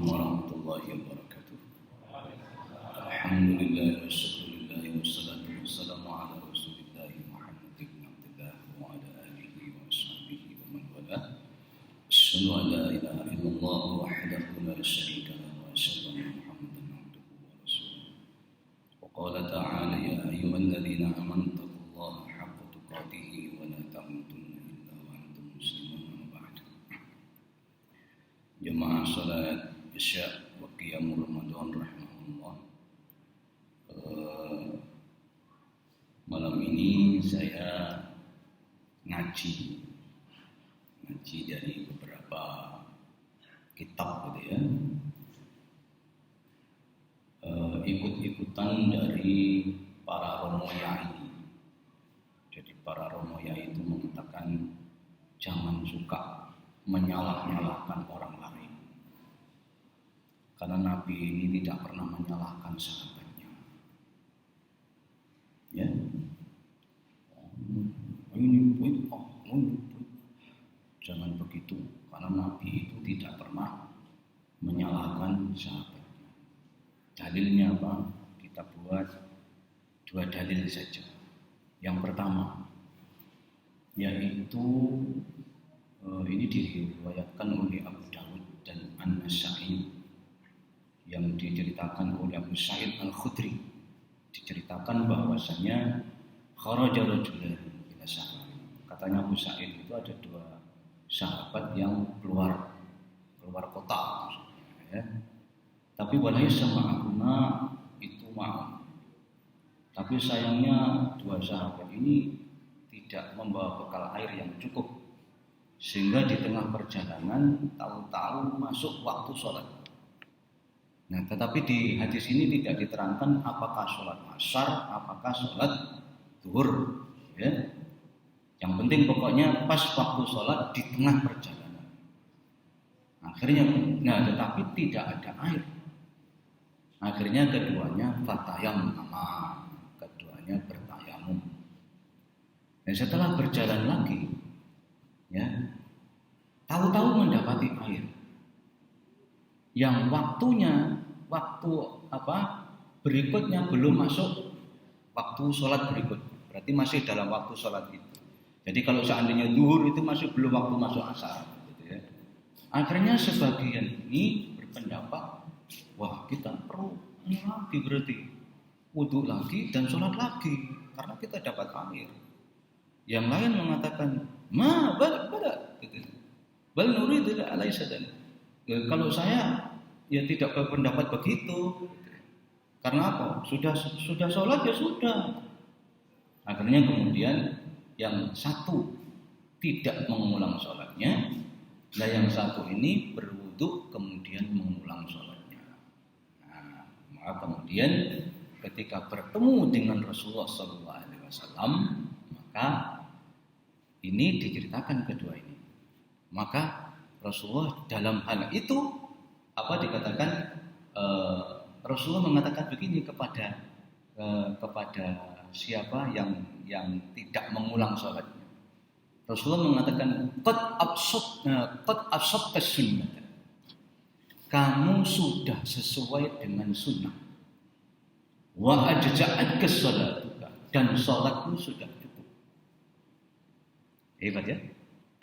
warahmatullahi wabarakatuh. Alhamdulillah wassalatu wassalamu ala Rasulillah Muhammad ibn Abdullah wa ala alihi wa ashabihi wa man wala. Asyhadu an la ilaha illallah wahdahu la syarika lahu wa asyhadu anna Muhammadan abduhu wa rasuluh. Wa qala ta'ala ya ayyuhalladzina amanu taqullaha haqqa tuqatih wa la tamutunna illa wa antum muslimun. Jemaah salat Isya wa qiyamul Ramadan rahimahullah. Malam ini saya ngaji dari beberapa kitab gitu ya. Ikut-ikutan dari para romo yai. Jadi para romo yai itu mengatakan jangan suka menyalah-nyalahkan orang lain. Karena Nabi ini tidak pernah menyalahkan sahabatnya. Ya. Jangan begitu, karena Nabi itu tidak pernah menyalahkan sahabatnya. Dalilnya apa? Kita buat dua dalil saja. Yang pertama, yaitu ini diriwayatkan oleh Abu Dawud dan An-Nasa'i, yang diceritakan oleh Abu Sa'id Al-Khudri. Diceritakan bahwasanya kharaja rajulun ila safar. Katanya Abu Sa'id itu ada dua sahabat yang keluar kota maksudnya, ya. Tapi walaysa ma'ahuma itu ma'am. Tapi sayangnya dua sahabat ini tidak membawa bekal air yang cukup, sehingga di tengah perjalanan tahu-tahu masuk waktu sholat. Nah, tetapi di hadis ini tidak diterangkan apakah sholat asar, apakah sholat zuhur, ya. Yang penting pokoknya pas waktu sholat di tengah perjalanan. Akhirnya, tetapi tidak ada air. Akhirnya keduanya keduanya bertayamum. Dan setelah berjalan lagi, ya, tahu-tahu mendapati air yang berikutnya belum masuk waktu sholat berikut, berarti masih dalam waktu sholat itu. Jadi kalau seandainya zuhur itu masih belum waktu masuk asar, gitu ya. Akhirnya sebagian ini berpendapat, wah kita perlu lagi berarti wudhu lagi dan sholat lagi karena kita dapat air. Yang lain mengatakan bala gitu. Bal nuridu alaysa dan kalau saya ya tidak berpendapat begitu. Karena apa? Sudah sholat ya sudah. Akhirnya kemudian yang satu tidak mengulang sholatnya, dan yang satu ini berwudu kemudian mengulang sholatnya. Nah, maka kemudian ketika bertemu dengan Rasulullah SAW, maka ini diceritakan kedua ini. Maka Rasulullah dalam hal itu dikatakan Rasulullah mengatakan begini kepada siapa yang tidak mengulang sholatnya. Rasulullah mengatakan qad absabta sunnah. Kamu sudah sesuai dengan sunnah. Wa ajza'atka sholatuka, dan sholatmu sudah cukup. Hebat ya?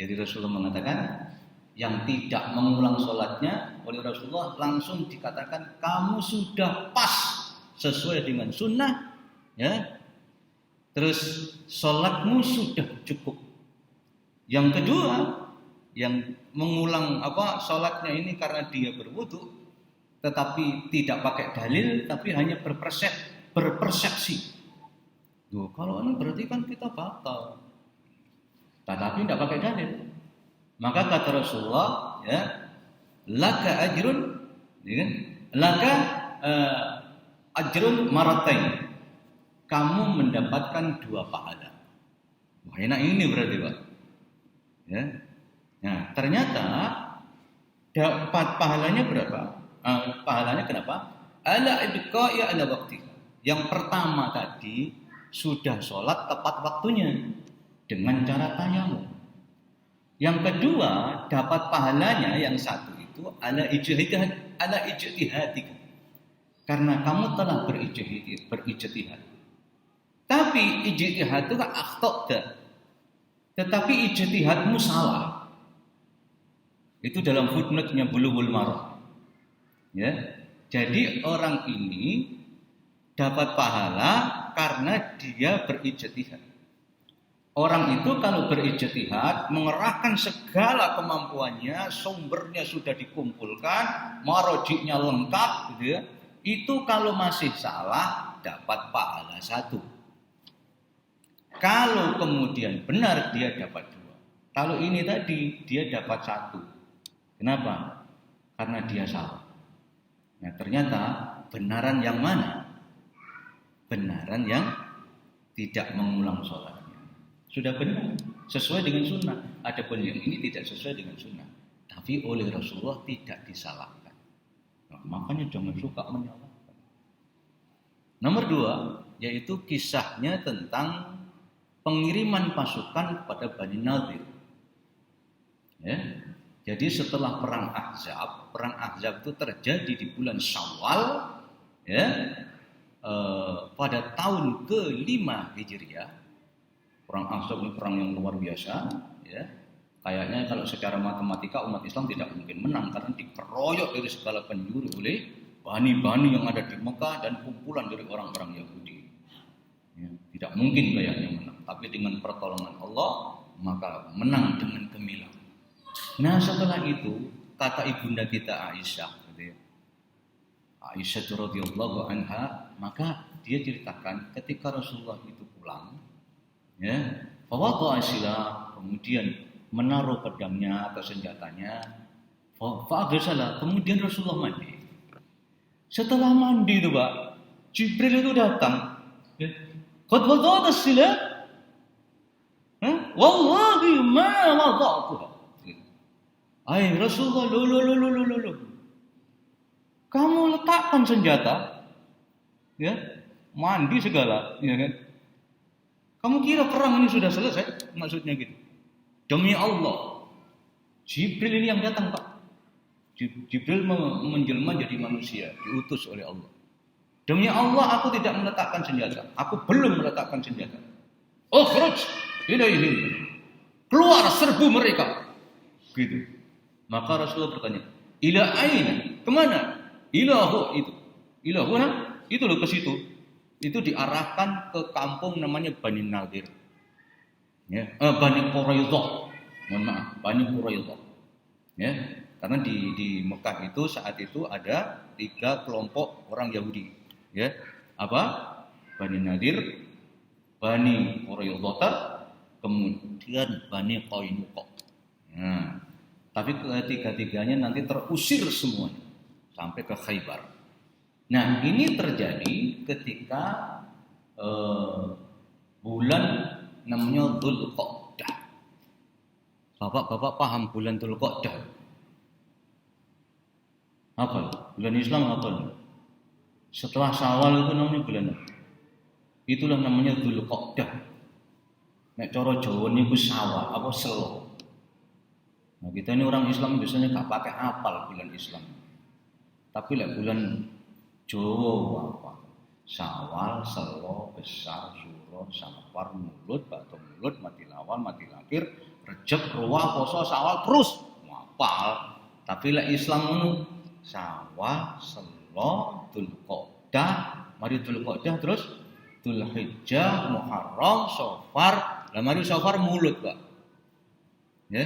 Jadi Rasulullah mengatakan yang tidak mengulang sholatnya oleh Rasulullah langsung dikatakan kamu sudah pas sesuai dengan sunnah, ya. Terus sholatmu sudah cukup. Yang kedua, yang mengulang sholatnya ini karena dia berwudu, tetapi tidak pakai dalil, tapi hanya berpersepsi. Loh, kalau ini berarti kan kita batal. Tetapi tidak pakai dalil. Maka kata Rasulullah, ya, laka ajrun, ya, laka ajrun maratain. Kamu mendapatkan 2 pahala. Wah, enak ini berarti, Pak. Ya. Nah, ternyata dapat pahalanya berapa? Pahalanya kenapa? Ala ibqa'i ala waqti. Yang pertama tadi sudah sholat tepat waktunya dengan cara tayamum. Yang kedua dapat pahalanya yang satu itu itu ala ijtihadika. Karena kamu telah berijtihad. Tapi ijtihad itu kan akhta'ta. Tetapi ijtihadmu salah. Itu dalam footnote-nya Bulughul Maram. Ya. Jadi orang ini dapat pahala karena dia berijtihad. Orang itu kalau berijtihad, mengerahkan segala kemampuannya, sumbernya sudah dikumpulkan, marojiknya lengkap, gitu ya. Itu kalau masih salah, dapat pahala 1. Kalau kemudian benar, dia dapat 2. Kalau ini tadi, dia dapat 1. Kenapa? Karena dia salah. Nah, ternyata benaran yang mana? Benaran yang tidak mengulang sholatnya. Sudah benar, sesuai dengan sunnah. Adapun yang ini tidak sesuai dengan sunnah. Tapi oleh Rasulullah tidak disalahkan. Nah, makanya jangan suka menyalahkan. Nomor 2, yaitu kisahnya tentang pengiriman pasukan kepada Bani Nadir. Ya. Jadi setelah perang Ahzab itu terjadi di bulan Syawal, ya, pada tahun ke-5 Hijriah. Perang Ahzab ini perang yang luar biasa, ya. Kayaknya kalau secara matematika umat Islam tidak mungkin menang karena dikeroyok dari segala penjuru oleh bani-bani yang ada di Mekah dan kumpulan dari orang-orang Yahudi. Ya, tidak mungkin kayaknya menang, tapi dengan pertolongan Allah maka menang dengan gemilang. Nah, setelah itu kata ibunda kita Aisyah, gitu ya. Aisyah radhiyallahu anha, maka dia ceritakan ketika Rasulullah itu pulang, ya, fawadha'a silah, kemudian menaruh pedangnya atau senjatanya, fa'aghsala, kemudian Rasulullah mandi. Setelah mandi itu, Pak, Jibril itu datang, ya. Qad wada'ta silah? Wallahi ma wada'tuha. Hai Rasulullah, lo. Kamu letakkan senjata, ya, mandi segala, ya kan? Kamu kira perang ini sudah selesai? Maksudnya gitu. Demi Allah, Jibril ini yang datang, Pak. Jibril menjelma jadi manusia, diutus oleh Allah. Demi Allah, aku tidak meletakkan senjata. Aku belum meletakkan senjata. Ukhruj ilaihim. Keluar, serbu mereka. Gitu. Maka Rasulullah bertanya, ila aina? Kemana? Ilahu itu. Ilahuna? Itu loh ke situ. Itu diarahkan ke kampung namanya Bani Nadir. Ya, Bani Quraidah. Mohon maaf, Bani Quraidah. Ya, karena di Mekah itu saat itu ada 3 kelompok orang Yahudi. Ya, apa? Bani Nadir, Bani Quraidah, kemudian Bani Qainuqa. Nah, tapi ketiga-tiganya nanti terusir semuanya sampai ke Khaybar. Nah, ini terjadi ketika bulan namanya Dzulqa'dah. Bapak-bapak paham bulan Dzulqa'dah? Apa? Bulan Islam apa? Setelah Syawal itu namanya bulan apa? Itulah namanya Dzulqa'dah. Nek cara Jawa niku Syawal apa Selo. Nah, kita ini orang Islam biasanya gak pakai apal bulan Islam. Tapi lah bulan Jawa apa? Syawal, Selo, Besar, Suro, Safar, Mulud, Batu Mulud, Mati Lawal, Mati Lakir, Rejab, Ruwah, Poso, Syawal terus apal. Tapi lah Islam itu Syawal, Selo, Dzulqa'dah, mari Dzulqa'dah terus Dzulhijjah, Muharram, Safar. Lah mari Safar Mulud, Pak. Ya.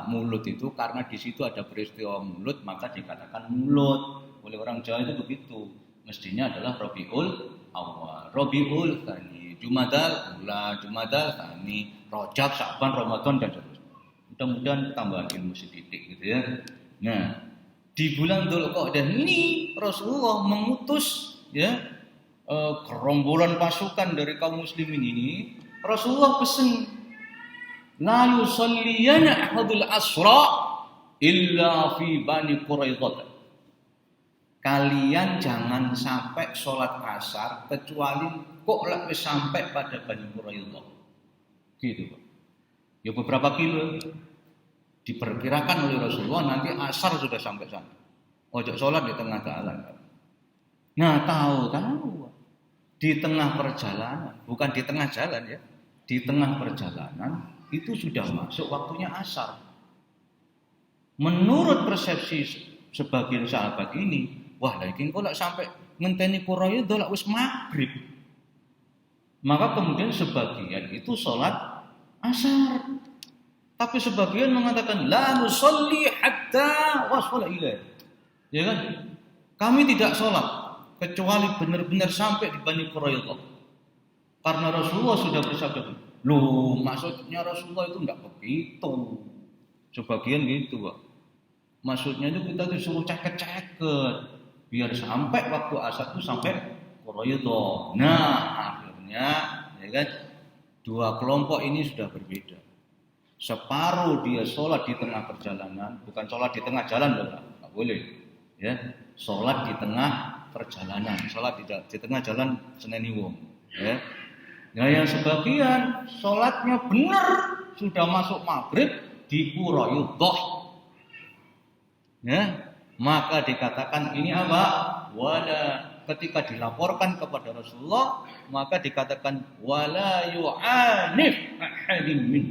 Mulut itu karena di situ ada peristiwa mulut maka dikatakan mulut. Oleh orang Jawa itu begitu. Mestinya adalah Rabiul Awal, Rabiul Tsani, Jumadal Ula, Jumadal Tsani, Rajab, Syaban, Ramadan dan seterusnya. Mudah-mudahan tambahan ilmu sedikit gitu ya. Nah, di bulan Dzulqa'dah ini Rasulullah mengutus ya gerombolan pasukan dari kaum muslimin ini. Rasulullah pesan la yusalliyana ahadul asra illa fi Bani Quraidah. Kalian jangan sampai sholat asar kecuali kok lagi sampai pada Bani Quraidah. Gitu, Pak. Ya beberapa kilo. Di Diperkirakan oleh Rasulullah nanti asar sudah sampai sana. Ojo sholat di tengah jalan. Nah, tahu di tengah perjalanan, bukan di tengah jalan ya, di tengah perjalanan itu sudah masuk waktunya asar. Menurut persepsi sebagian sahabat ini, wah lagi kok sampai ngenteni Qur'an itu wis maghrib. Maka kemudian sebagian itu sholat asar. Tapi sebagian mengatakan la nusalli hatta wasala ilaih. Ya kan? Kami tidak sholat kecuali benar-benar sampai di Bani Quraidah. Karena Rasulullah sudah bersabda, loh maksudnya Rasulullah itu enggak begitu. Sebagian gitu, Pak. Maksudnya itu kita disuruh ceket-ceket biar sampai waktu asar itu sampai Quraidah. Nah, akhirnya ya kan, dua kelompok ini sudah berbeda. Separuh dia sholat di tengah perjalanan, bukan sholat di tengah jalan, enggak boleh. Ya, sholat di tengah perjalanan, sholat di tengah jalan seneni wong. Ya. Nah, yang sebagian sholatnya benar sudah masuk maghrib di Quraidah. Ya, maka dikatakan ini apa? Wala, ketika dilaporkan kepada Rasulullah, maka dikatakan wala yu'anif ahadin min.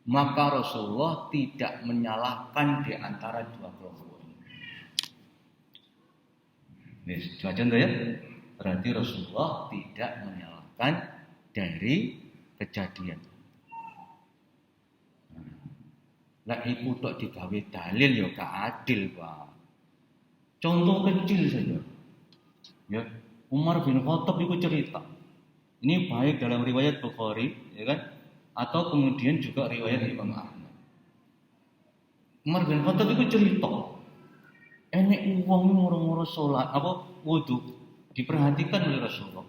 Maka Rasulullah tidak menyalahkan di antara dua kelompok. Ini dua contoh ya. Berarti Rasulullah tidak menyalahkan dari kejadian. Lah iku tok digawe dalil ya gak adil, Pak. Contoh kecil saja. Ya, Umar bin Khattab itu cerita. Ini baik dalam riwayat Bukhari, ya kan? Atau kemudian juga riwayat Imam Ahmad. Umar bin Khattab itu cerita. Enek uang moro-moro sholat, wudu, diperhatikan oleh Rasulullah.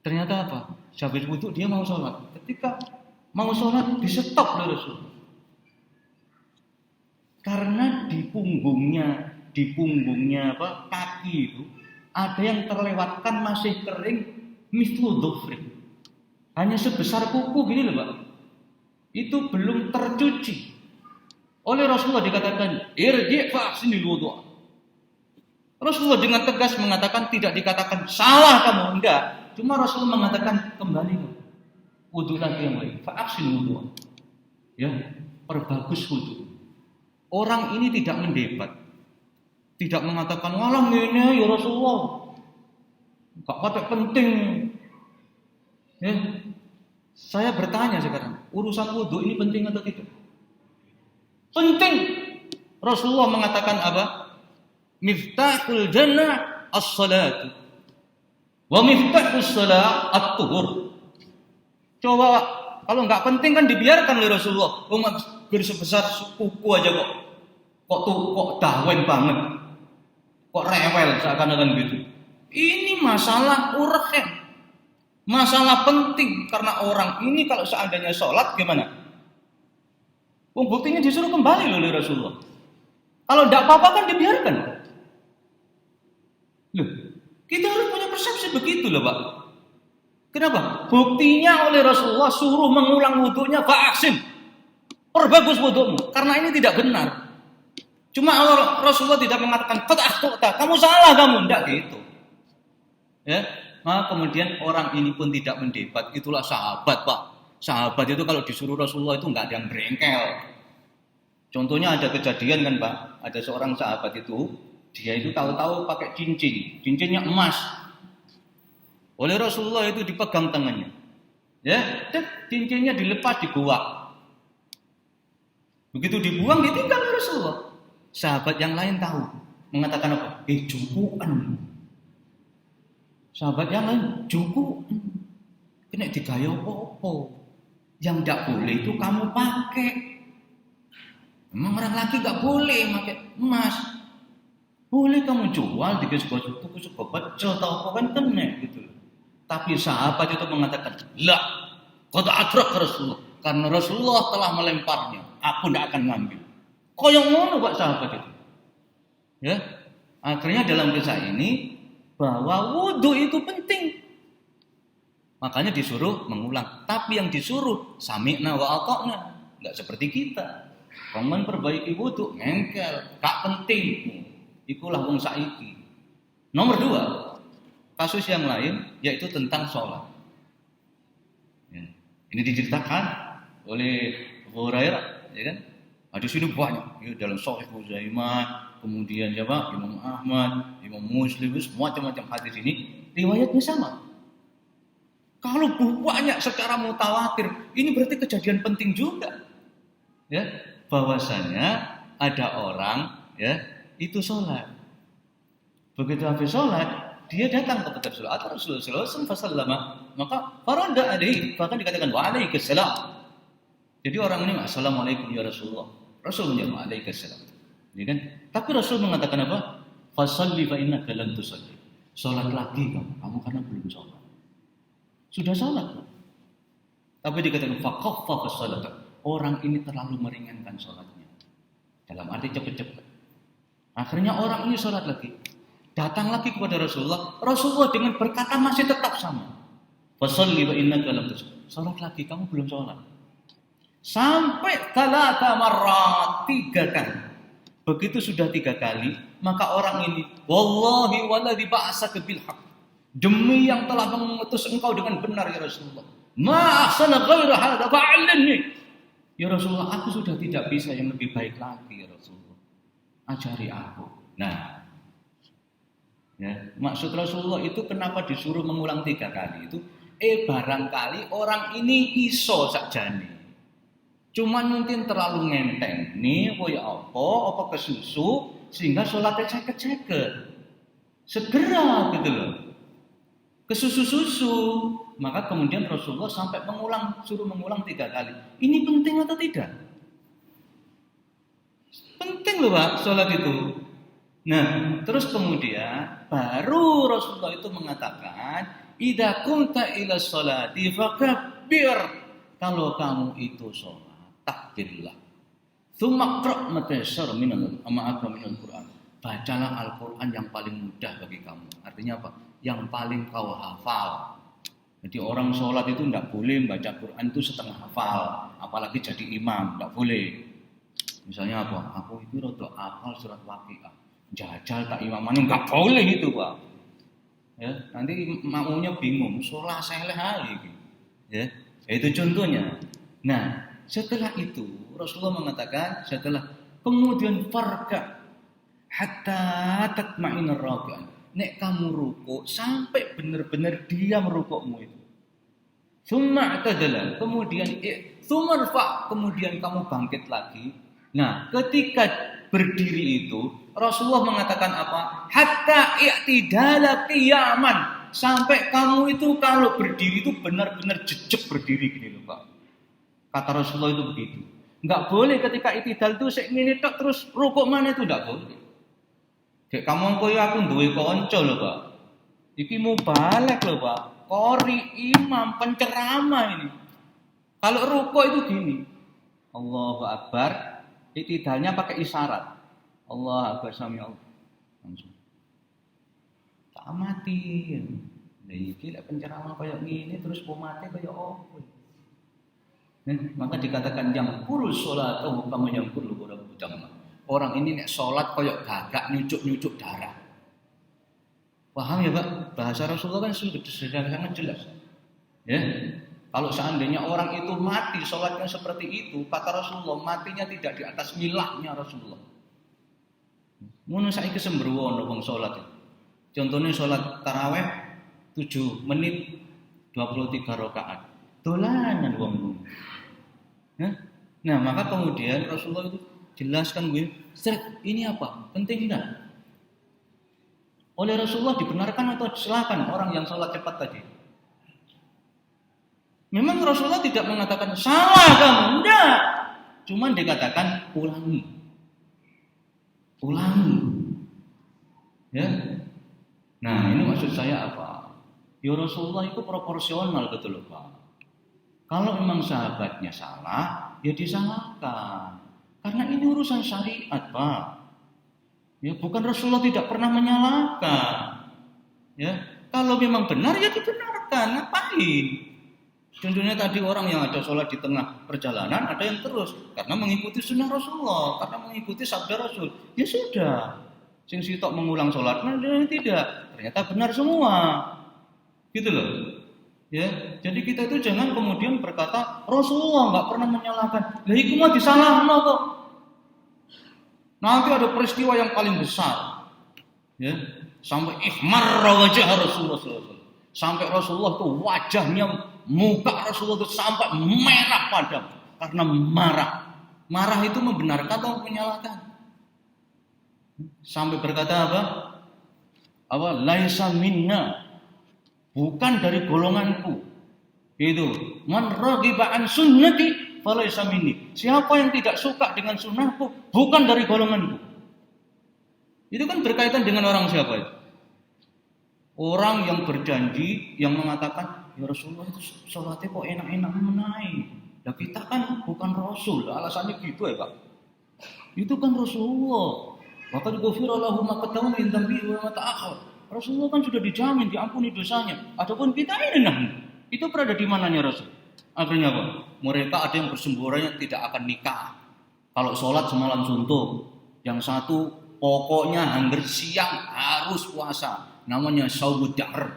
Ternyata apa? Habis wudu dia mau sholat. Ketika mau sholat di-stop oleh Rasulullah. Karena di punggungnya kaki itu ada yang terlewatkan masih kering, mislu dhufrin. Hanya sebesar kuku gini loh, Pak. Itu belum tercuci. Oleh Rasulullah dikatakan, irji' fa'ahsinil wudu'. Rasulullah dengan tegas mengatakan tidak dikatakan salah kamu, enggak. Cuma Rasulullah mengatakan kembali wudu lagi yang baik. Fa'aksin wudu. Ya, perbagus wudu. Orang ini tidak mendebat. Tidak mengatakan walah ngene ya Rasulullah. Enggak patek penting. Ya. Saya bertanya sekarang, urusan wudu ini penting atau tidak? Penting. Rasulullah mengatakan apa? Miftahul jannah as-salatu wa miftahus salat at-tuhur. Coba kalau enggak penting kan dibiarkan oleh Rasulullah. Umat sebesar kuku aja kok dawen banget. Kok rewel seakan-akan gitu. Ini masalah urgen. Masalah penting karena orang ini kalau seandainya sholat gimana? Buktinya disuruh kembali oleh Rasulullah. Kalau enggak apa-apa kan dibiarkan. Loh, kita harus punya persepsi begitu loh, Pak. Kenapa? Buktinya oleh Rasulullah suruh mengulang wudunya fa'aksin. Perbagus wudumu. Karena ini tidak benar. Cuma Allah Rasulullah tidak mengatakan kamu salah kamu, enggak gitu. Ya, maka kemudian orang ini pun tidak mendebat. Itulah sahabat, Pak. Sahabat itu kalau disuruh Rasulullah itu enggak ada yang berengkel. Contohnya ada kejadian kan, Pak. Ada seorang sahabat itu, dia itu tahu-tahu pakai cincin, cincinnya emas. Oleh Rasulullah itu dipegang tangannya. Ya, cincinnya dilepas dibuang. Begitu dibuang ditinggal oleh Rasulullah. Sahabat yang lain tahu, mengatakan apa? Jukuan. Sahabat yang lain jukuan. Kena digaya apa? Yang tidak boleh itu kamu pakai. Memang orang laki enggak boleh pakai emas. Boleh kamu jual di sebuah tuku sebuah pecel atau apa kan kena gitu. Tapi sahabat itu mengatakan, "La, qad adrak Rasulullah." Karena Rasulullah telah melemparnya, aku tidak akan ngambil. Kok yang ngono Pak sahabat itu? Ya. Akhirnya dalam kisah ini bahwa wudu itu penting. Makanya disuruh mengulang. Tapi yang disuruh sami'na wa ata'na, enggak seperti kita. Bangun perbaiki wudu, ngengkel, gak penting. Ikulah wong saiki. Nomor 2, kasus yang lain yaitu tentang sholat. Ya. Ini diceritakan oleh Abu Hurairah, ya kan? Hadis ini banyak, ya, dalam Sahih Huzaimah, kemudian siapa? Imam Ahmad, Imam Muslim, macam-macam hadis ini riwayatnya sama. Kalau banyak secara mutawatir, ini berarti kejadian penting juga. Ya, bahwasanya ada orang ya itu sholat. Begitu habis sholat, dia datang kepada Rasulullah SAW, maka farada alaihi, bahkan dikatakan wa alaikassalam. Jadi orang ini assalamualaikum ya Rasulullah. Rasul menjawab alaikassalam. Ya kan? Tapi Rasul mengatakan apa? Fasalli fa innaka lam tusalli. Sholat lagi kamu karena belum sholat. Sudah sholat. Tapi dikatakan faqaffa as-salat. Orang ini terlalu meringankan sholatnya. Dalam arti cepat-cepat. Akhirnya orang ini sholat lagi. Datang lagi kepada Rasulullah. Rasulullah dengan berkata masih tetap sama. Fasalli wa innaka lam tusalli. Sholat lagi, kamu belum sholat. Sampai 3 marrat, 3 kali. Begitu sudah 3 kali, maka orang ini, wallahi waladzi ba'asaka bil haqq. Demi yang telah mengutus engkau dengan benar ya Rasulullah. Ma ahsana ghaira hadza fa'allimni. Ya Rasulullah, aku sudah tidak bisa yang lebih baik lagi ya Rasulullah. Ajari aku. Nah, ya, maksud Rasulullah itu kenapa disuruh mengulang 3 kali itu? Barangkali orang ini iso sakjane. Cuman mungkin terlalu ngenteng. Nih, koyo apa kesusu sehingga sholatnya ceket-ceket. Segera gitu loh. Kesusu-susu. Maka kemudian Rasulullah sampai suruh mengulang 3 kali. Ini penting atau tidak? Penting loh Pak, sholat itu. Nah, terus kemudian baru Rasulullah itu mengatakan, idza kumta ila sholati fakabbir. Kalau kamu itu sholat, takbirlah. Tsumma qra' ma tayassara minal Qur'an. Bacalah Al-Qur'an yang paling mudah bagi kamu. Artinya apa? Yang paling kau hafal. Jadi orang sholat itu tidak boleh baca Quran itu setengah hafal, apalagi jadi imam, tidak boleh. Misalnya apa? Aku itu rada hafal surat Waqiah, jajal tak imamannya, nggak boleh itu Pak. Ya, nanti makmumnya bingung, sholat seleh aja. Ya, itu contohnya. Nah, setelah itu Rasulullah mengatakan, setelah kemudian farka hatta tatma'inna raki'an. Nek kamu rukuk sampai benar-benar diam rukukmu itu. Tsumma i'tadala, kemudian tsumarfa, kemudian kamu bangkit lagi. Nah, ketika berdiri itu Rasulullah mengatakan apa? Hatta i'tidala qiyaman, sampai kamu itu kalau berdiri itu benar-benar jejak berdiri gini loh Pak. Kata Rasulullah itu begitu. Enggak boleh ketika i'tidal itu sik ngene tok terus rukuk mana itu enggak boleh. Kayak kamu koyo aku duwe kanca lho, Pak. Iki mau balik lho, Pak. Qori, imam, penceramah ini. Kalau rukuk itu gini. Allahu Akbar, i'tidalnya pakai isyarat. Allahu Akbar sami Allah. Langsung. Tak mati. Lah iki lek penceramah koyo ngene terus mau mati koyo opo? Maka dikatakan yang kurus sholatahu kama yang kurlu budam. Orang ini nek sholat koyok gagak nyucuk darah. Paham ya Pak? Bahasa Rasulullah kan sudah sangat jelas. Ya, kalau seandainya orang itu mati sholatnya seperti itu, kata Rasulullah matinya tidak di atas milahnya Rasulullah. Mun saiki sembrono wong sholat. Contohnya sholat taraweh 7 menit 23 rakaat. Dolanan wong. Nah, maka kemudian Rasulullah itu jelaskan gue, ini apa? Penting enggak? Oleh Rasulullah dibenarkan atau silakan orang yang sholat cepat tadi? Memang Rasulullah tidak mengatakan salah kamu, enggak. Cuman dikatakan ulangi. Ya. Nah, ini maksud saya apa? Ya Rasulullah itu proporsional gitu loh Pak. Kalau memang sahabatnya salah, ya disalahkan. Karena ini urusan syariat, Pak. Ya, bukan Rasulullah tidak pernah menyalahkan. Ya, kalau memang benar ya dibenarkan, ngapain? Contohnya tadi orang yang ada sholat di tengah perjalanan, ada yang terus karena mengikuti sunnah Rasulullah, karena mengikuti sabda Rasul. Ya sudah, sing sitok mengulang sholat, nah tidak, ternyata benar semua, gitu loh. Ya, jadi kita itu jangan kemudian berkata Rasulullah nggak pernah menyalahkan. Lah iku mah disalahno kok. Nanti ada peristiwa yang paling besar, ya, sampai ihmar wajah Rasulullah. Sampai Rasulullah itu wajahnya, muka Rasulullah itu sampai merah padam karena marah. Marah itu membenarkan atau menyalahkan? Sampai berkata apa? Laisa minna, bukan dari golonganku. Itu man raghiba an sunnati falaisa minni. Siapa yang tidak suka dengan sunnahku bukan dari golonganku. Itu kan berkaitan dengan orang siapa itu? Orang yang berjanji, yang mengatakan, ya Rasulullah itu sholatnya kok enak-enak menai. Nah kita kan bukan Rasul, alasannya gitu ya Pak. Itu kan Rasulullah. Bahkan ghufira lahu ma qaddama min dzambihi wa ma ta'akhkhar. Rasulullah kan sudah dijamin diampuni dosanya. Adapun kita ini nah, itu berada di mananya Rasul? Akhirnya apa? Mereka ada yang bersemborannya tidak akan nikah. Kalau sholat semalam suntuk. Yang satu pokoknya hampir siang harus puasa. Namanya saumud dahr.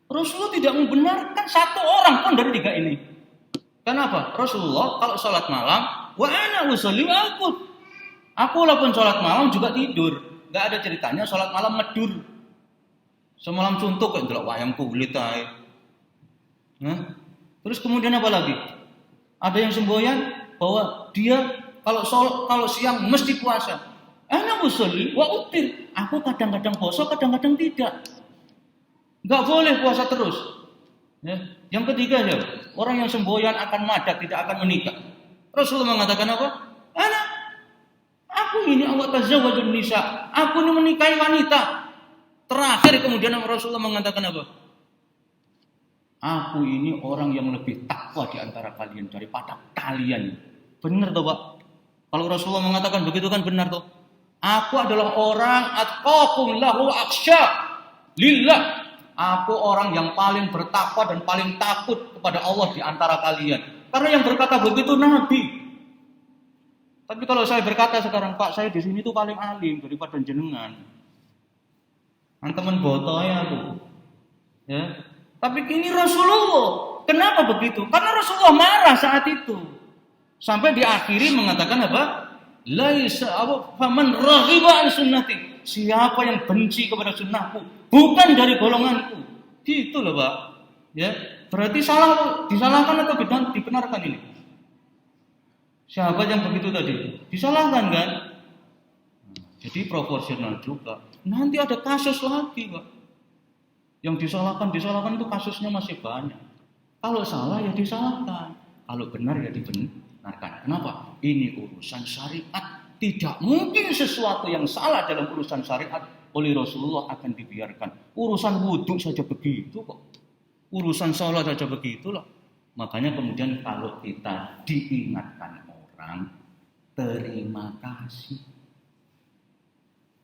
Rasulullah tidak membenarkan satu orang pun dari tiga ini. Kenapa? Rasulullah kalau sholat malam, wa ana usolli aku walaupun sholat malam juga tidur. Gak ada ceritanya sholat malam medur. Semalam suntuk kan delok wayang kulit ae. Terus kemudian apa lagi? Ada yang semboyan bahwa dia kalau siang mesti puasa. Ana usolli wa utir. Aku kadang-kadang puasa, kadang-kadang tidak. Enggak boleh puasa terus. Ya. Yang ketiga ya, orang yang semboyan akan madak, tidak akan menikah. Rasulullah mengatakan apa? Aku ini awak tazawwajun nisa. Aku ini menikahi wanita. Terakhir kemudian Rasulullah mengatakan apa? Aku ini orang yang lebih takwa di antara kalian daripada kalian. Benar toh, Pak? Kalau Rasulullah mengatakan begitu kan benar toh? Aku adalah orang atqakum lahu aksya lillah. Aku orang yang paling bertakwa dan paling takut kepada Allah di antara kalian. Karena yang berkata begitu Nabi. Tapi kalau saya berkata sekarang, Pak, saya di sini tuh paling alim daripada jenengan. Teman botonya tuh. Ya. Tapi ini Rasulullah. Kenapa begitu? Karena Rasulullah marah saat itu. Sampai diakhiri mengatakan apa? Laisa faman raghiba an sunnati. Siapa yang benci kepada sunnahku bukan dari golonganku. Gitu loh, Pak. Ya, berarti disalahkan atau dibenarkan ini? Siapa yang begitu tadi? Disalahkan kan? Jadi proporsional juga. Nanti ada kasus lagi, Pak. Yang disalahkan itu kasusnya masih banyak. Kalau salah ya disalahkan. Kalau benar ya dibenarkan. Kenapa? Ini urusan syariat. Tidak mungkin sesuatu yang salah dalam urusan syariat oleh Rasulullah akan dibiarkan. Urusan wudhu saja begitu kok. Urusan sholat saja begitulah. Makanya kemudian kalau kita diingatkan orang, terima kasih.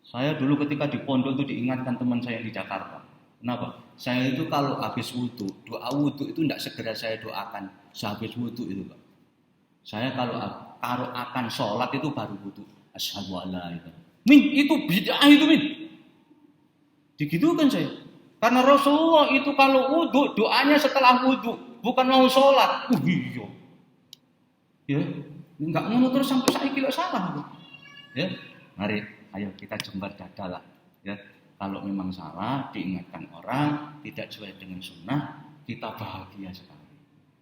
Saya dulu ketika di pondok itu diingatkan teman saya di Jakarta. Kenapa? Saya itu kalau habis wudhu, doa wudhu itu tidak segera saya doakan sehabis wudhu itu, Pak. Saya kalau akan sholat itu baru wudhu. Asyhadu alla ilaha illallah. Min, itu bid'ah itu, Min. Digitukan saya. Karena Rasulullah itu kalau wudhu, doanya setelah wudhu, bukan mau sholat. Iya. Ya, enggak ngono terus sampai saiki lho salah. Ya, mari ayo kita jembar dada lah. Ya, kalau memang salah diingatkan orang tidak sesuai dengan sunnah, kita bahagia sekali.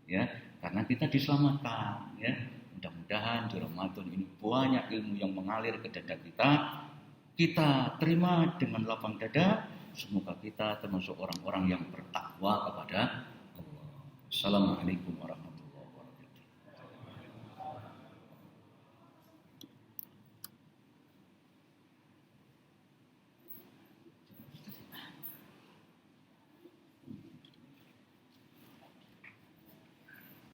Ya, karena kita diselamatkan. Ya, mudah-mudahan di Ramadan ini banyak ilmu yang mengalir ke dada kita. Kita terima dengan lapang dada. Semoga kita termasuk orang-orang yang bertakwa kepada Allah. Assalamualaikum warahmatullahi wabarakatuh.